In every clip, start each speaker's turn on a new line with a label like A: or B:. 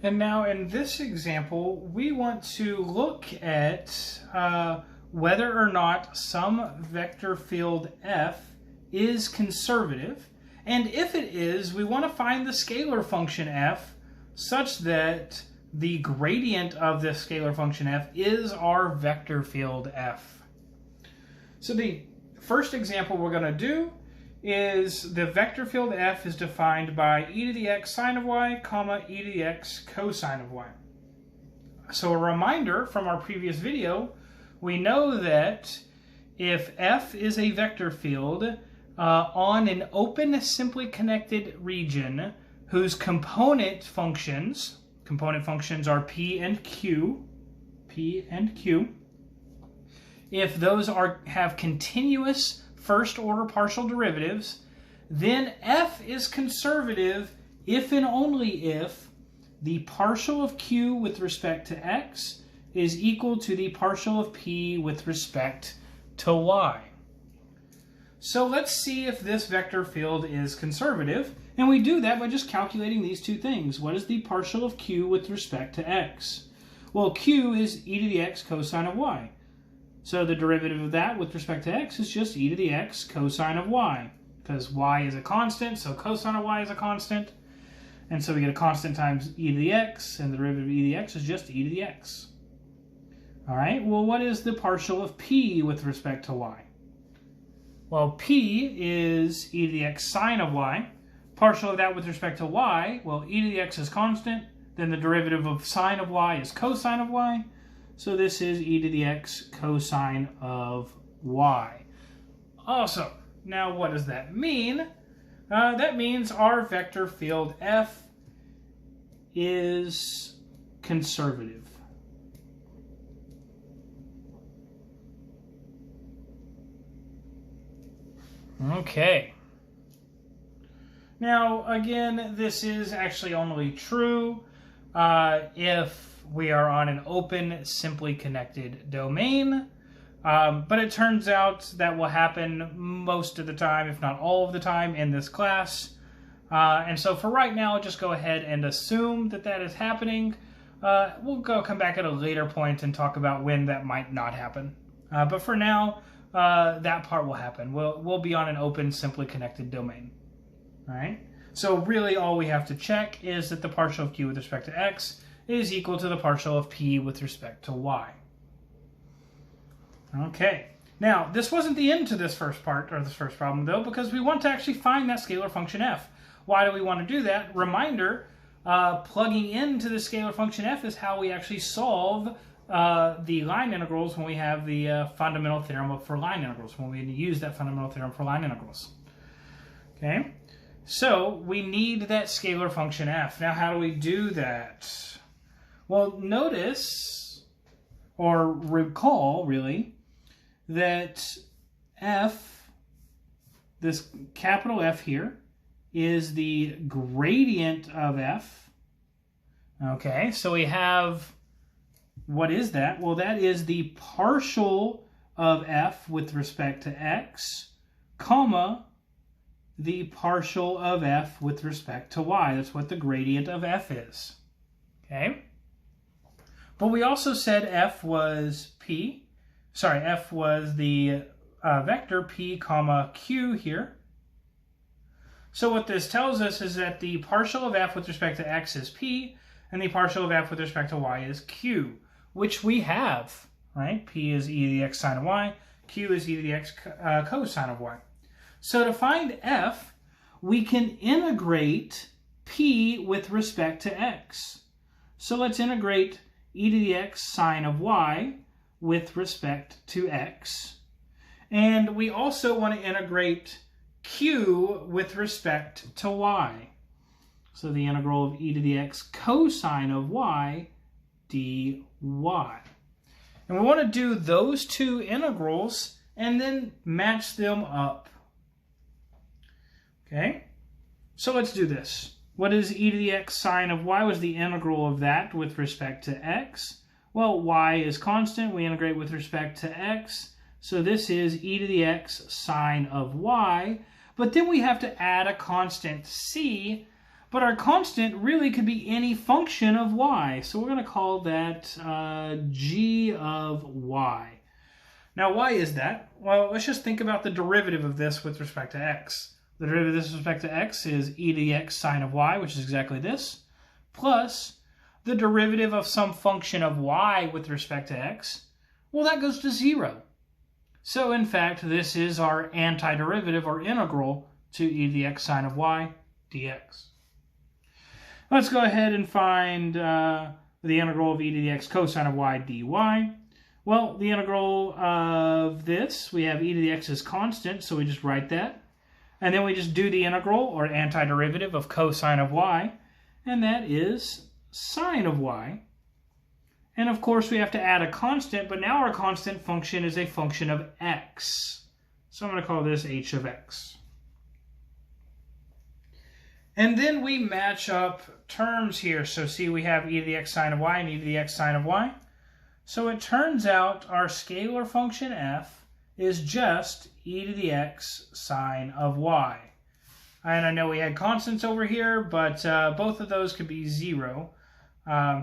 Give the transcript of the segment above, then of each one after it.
A: And now in this example, we want to look at whether or not some vector field f is conservative. And if it is, we want to find the scalar function f such that the gradient of this scalar function f is our vector field f. So the first example we're going to do is the vector field f is defined by e to the x sine of y, comma, e to the x cosine of y. So a reminder from our previous video, we know that if f is a vector field on an open simply connected region whose component functions are p and q, if those have continuous first order partial derivatives, then f is conservative if and only if the partial of q with respect to x is equal to the partial of p with respect to y. So let's see if this vector field is conservative, and we do that by just calculating these two things. What is the partial of q with respect to x? Well, q is e to the x cosine of y. So the derivative of that with respect to x is just e to the x cosine of y, because y is a constant, so cosine of y is a constant. And so we get a constant times e to the x, and the derivative of e to the x is just e to the x. All right, well, what is the partial of p with respect to y? Well, p is e to the x sine of y. Partial of that with respect to y, well, e to the x is constant, then the derivative of sine of y is cosine of y. So this is e to the x cosine of y. Awesome. Now what does that mean? That means our vector field f is conservative. Okay. Now, again, this is actually only true if we are on an open, simply connected domain. But it turns out that will happen most of the time, if not all of the time, in this class. And so for right now, just go ahead and assume that that is happening. We'll come back at a later point and talk about when that might not happen. But for now, that part will happen. We'll be on an open, simply connected domain. All right? So really all we have to check is that the partial of q with respect to x is equal to the partial of p with respect to y. Okay. Now, this wasn't the end to this first part, or this first problem, though, because we want to actually find that scalar function f. Why do we want to do that? Reminder, plugging into the scalar function f is how we actually solve the line integrals when we have the fundamental theorem for line integrals, when we use that fundamental theorem for line integrals. Okay? So, we need that scalar function f. Now, how do we do that? Well, notice, or recall, really, that f, this capital F here, is the gradient of f. Okay, so we have, what is that? Well, that is the partial of f with respect to x, comma, the partial of f with respect to y. That's what the gradient of f is. Okay? But we also said f was f was the vector p comma q here. So what this tells us is that the partial of f with respect to x is p, and the partial of f with respect to y is q, which we have, right? P is e to the x sine of y, q is e to the x cosine of y. So to find f, we can integrate p with respect to x. So let's integrate e to the x sine of y with respect to x. And we also want to integrate q with respect to y. So the integral of e to the x cosine of y dy. And we want to do those two integrals and then match them up. Okay? So let's do this. What is e to the x sine of y? Was the integral of that with respect to x? Well, y is constant. We integrate with respect to x. So this is e to the x sine of y. But then we have to add a constant c But our constant really could be any function of y. So we're going to call that g of y. Now, why is that? Well, let's just think about the derivative of this with respect to x. The derivative of this with respect to x is e to the x sine of y, which is exactly this, plus the derivative of some function of y with respect to x. Well, that goes to 0. So, in fact, this is our antiderivative or integral to e to the x sine of y dx. Let's go ahead and find the integral of e to the x cosine of y dy. Well, the integral of this, we have e to the x is constant, so we just write that. And then we just do the integral, or antiderivative, of cosine of y, and that is sine of y. And of course, we have to add a constant, but now our constant function is a function of x. So I'm going to call this h of x. And then we match up terms here. So see, we have e to the x sine of y and e to the x sine of y. So it turns out our scalar function f is just e to the x sine of y. And I know we had constants over here, but both of those could be 0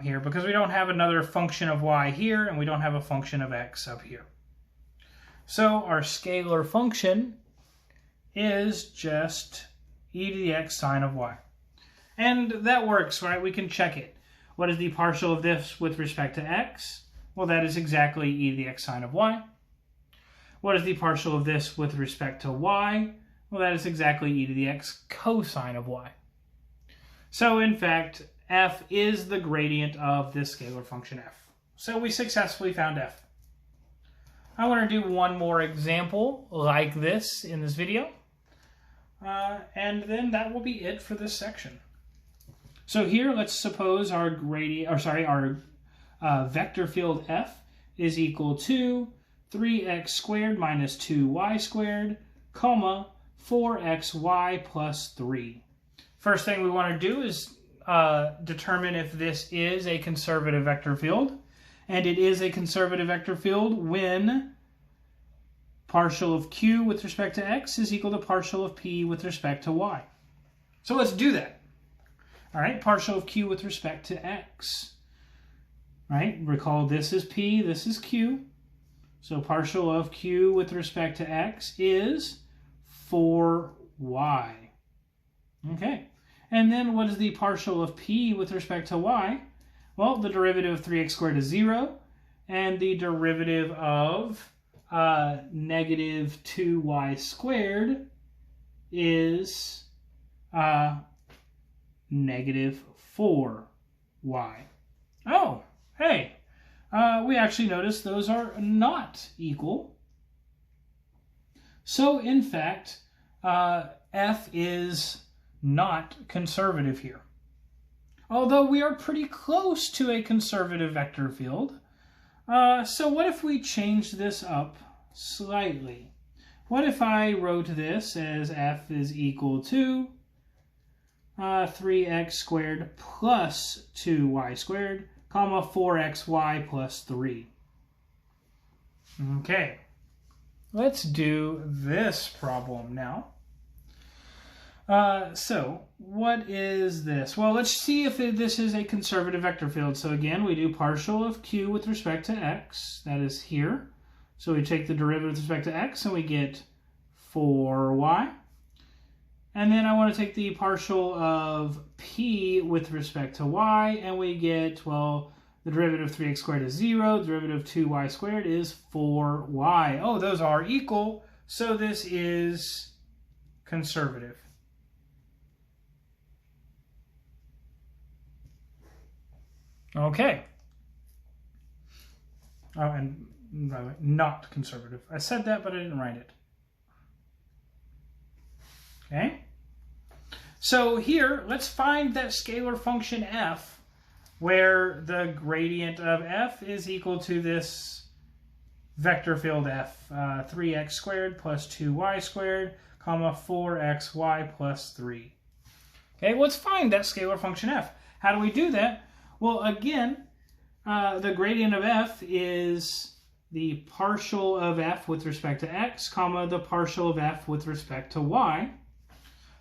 A: here because we don't have another function of y here and we don't have a function of x up here. So our scalar function is just e to the x sine of y. And that works, right? We can check it. What is the partial of this with respect to x? Well, that is exactly e to the x sine of y. What is the partial of this with respect to y? Well, that is exactly e to the x cosine of y. So, in fact, f is the gradient of this scalar function f. So we successfully found f. I want to do one more example like this in this video. And then that will be it for this section. So here, let's suppose our vector field f is equal to 3x squared minus 2y squared, comma, 4xy plus 3. First thing we want to do is determine if this is a conservative vector field. And it is a conservative vector field when partial of q with respect to x is equal to partial of p with respect to y. So let's do that. All right, partial of q with respect to x. All right, recall this is p, this is q. So partial of q with respect to x is 4y. Okay, and then what is the partial of p with respect to y? Well, the derivative of 3x squared is 0, and the derivative of negative 2y squared is negative 4y. Oh, hey, we actually notice those are not equal. So, in fact, f is not conservative here. Although we are pretty close to a conservative vector field. So what if we change this up slightly? What if I wrote this as f is equal to 3x squared plus 2y squared, comma 4xy plus 3. Okay, let's do this problem now. So what is this? Well, let's see if this is a conservative vector field. So again, we do partial of q with respect to x. That is here. So we take the derivative with respect to x and we get 4y. And then I want to take the partial of p with respect to y, and we get, well, the derivative of 3x squared is 0, the derivative of 2y squared is 4y. Oh, those are equal, so this is conservative. Okay. Oh, and not conservative. I said that, but I didn't write it. Okay. So here, let's find that scalar function f, where the gradient of f is equal to this vector field f, 3x squared plus 2y squared, comma 4xy plus 3. Okay, let's find that scalar function f. How do we do that? Well, again, the gradient of f is the partial of f with respect to x, comma the partial of f with respect to y.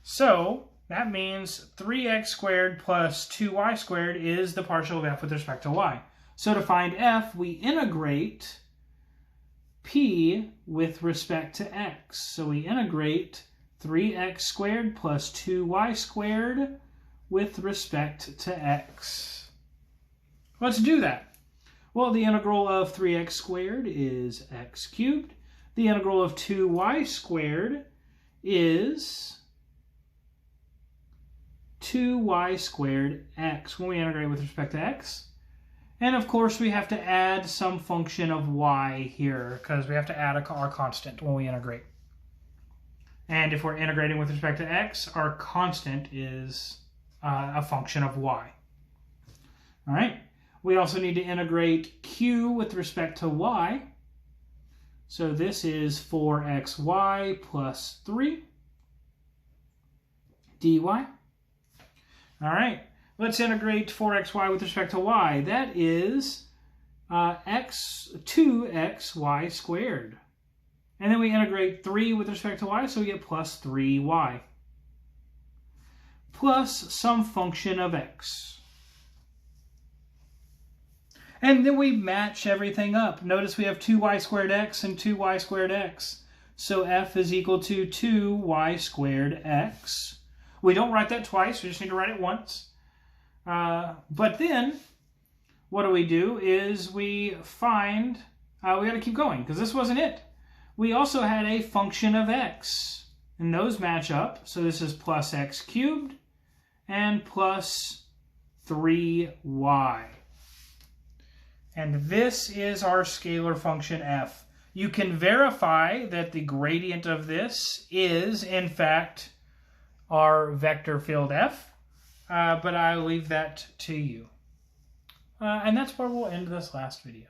A: So that means 3x squared plus 2y squared is the partial of f with respect to y. So to find f, we integrate p with respect to x. So we integrate 3x squared plus 2y squared with respect to x. Let's do that. Well, the integral of 3x squared is x cubed. The integral of 2y squared is 2y squared x when we integrate with respect to x. And of course, we have to add some function of y here because we have to add our constant when we integrate. And if we're integrating with respect to x, our constant is a function of y. All right. We also need to integrate q with respect to y. So this is 4xy plus 3 dy. All right. Let's integrate 4xy with respect to y. That is 2xy squared. And then we integrate 3 with respect to y, so we get plus 3y. Plus some function of x. And then we match everything up. Notice we have 2y squared x and 2y squared x. So f is equal to 2y squared x. We don't write that twice, we just need to write it once. But then, what do is we find, we got to keep going, because this wasn't it. We also had a function of x, and those match up. So this is plus x cubed and plus 3y. And this is our scalar function f. You can verify that the gradient of this is, in fact, our vector field f. But I'll leave that to you. And that's where we'll end this last video.